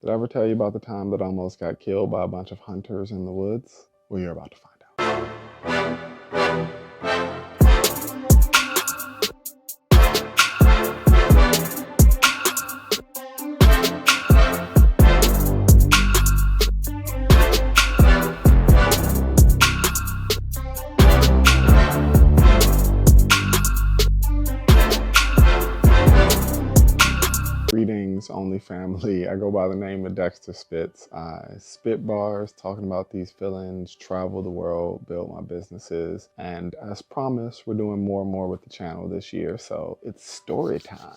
Did I ever tell you about the time that I almost got killed by a bunch of hunters in the woods? Well, you're about to find out. Greetings, only family. I go by the name of Dexter Spits. I spit bars, talking about these feelings, travel the world, build my businesses, and as promised, we're doing more and more with the channel this year, so it's story time.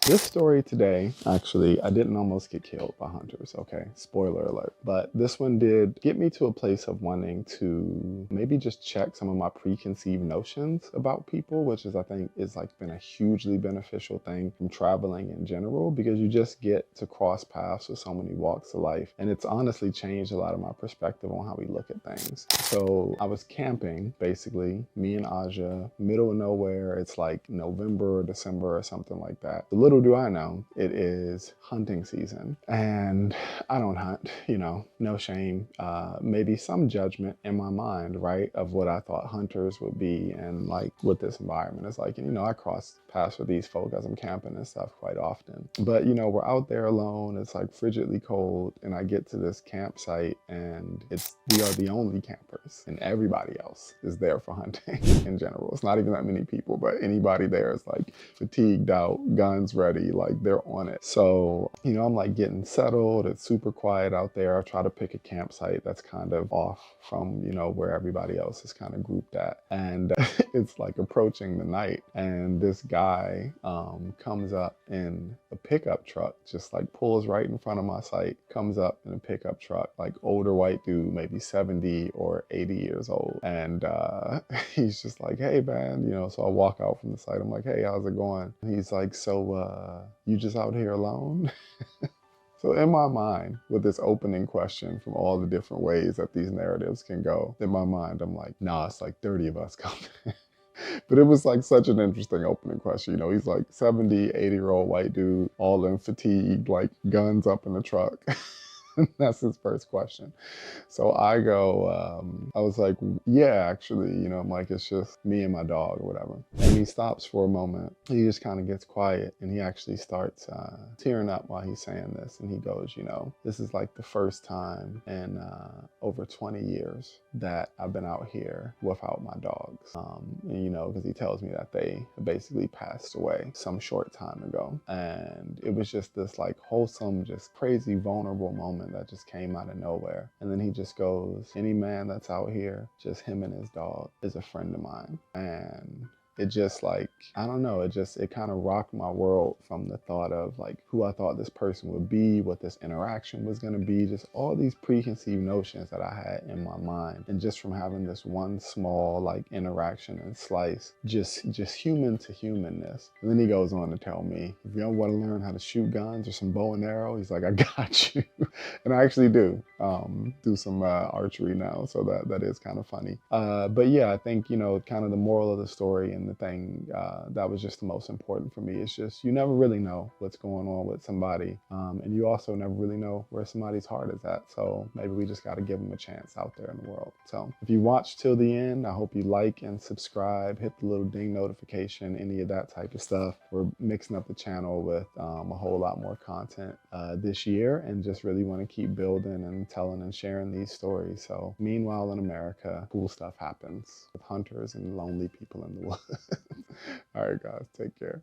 This story today, actually, I didn't almost get killed by hunters, okay? Spoiler alert. But this one did get me to a place of wanting to maybe just check some of my preconceived notions about people, which is, I think, is like been a hugely beneficial thing from traveling in general, because you just get to cross paths with so many walks of life. And it's honestly changed a lot of my perspective on how we look at things. So I was camping, basically, me and Aja, middle of nowhere. It's like November or December or something like that. Little do I know, it is hunting season. And I don't hunt, no shame. Maybe some judgment in my mind, right, of what I thought hunters would be and like what this environment is like. And I cross paths with these folk as I'm camping and stuff quite often. But we're out there alone. It's like frigidly cold, and I get to this campsite, and we are the only campers, and everybody else is there for hunting in general. It's not even that many people, but anybody there is like fatigued out, guns ready, like they're on it. So I'm like getting settled. It's super quiet out there. I try to pick a campsite that's kind of off from where everybody else is kind of grouped at, and it's like approaching the night, and this guy comes up in a pickup truck, just like pulls right in front of my site, comes up in a pickup truck, like older white dude, maybe 70 or 80 years old. And he's just like, hey man, so I walk out from the site. I'm like, hey, how's it going? And he's like, so you just out here alone? So in my mind, with this opening question from all the different ways that these narratives can go, in my mind, I'm like, nah, it's like 30 of us coming. But it was like such an interesting opening question. He's like 70, 80-year-old white dude, all in fatigue, like guns up in the truck. That's his first question. So I go, I was like, yeah, actually, I'm like, it's just me and my dog or whatever. And he stops for a moment. He just kind of gets quiet, and he actually starts tearing up while he's saying this. And he goes, this is like the first time in over 20 years that I've been out here without my dogs. Because he tells me that they basically passed away some short time ago. And it was just this like wholesome, just crazy, vulnerable moment that just came out of nowhere. And then he just goes, any man that's out here, just him and his dog, is a friend of mine. And it just like, I don't know, it kind of rocked my world from the thought of like who I thought this person would be, what this interaction was going to be, just all these preconceived notions that I had in my mind. And just from having this one small like interaction and slice, just human to humanness. And then he goes on to tell me, if you don't want to learn how to shoot guns or some bow and arrow, he's like, I got you. And I actually do some archery now, so that is kind of funny. But yeah, I think kind of the moral of the story and the thing that was just the most important for me is just you never really know what's going on with somebody, and you also never really know where somebody's heart is at. So maybe we just got to give them a chance out there in the world. So if you watch till the end, I hope you like and subscribe, hit the little ding notification, any of that type of stuff. We're mixing up the channel with a whole lot more content this year, and just really want to keep building and telling and sharing these stories. So meanwhile in America, cool stuff happens with hunters and lonely people in the woods. All right, guys, take care.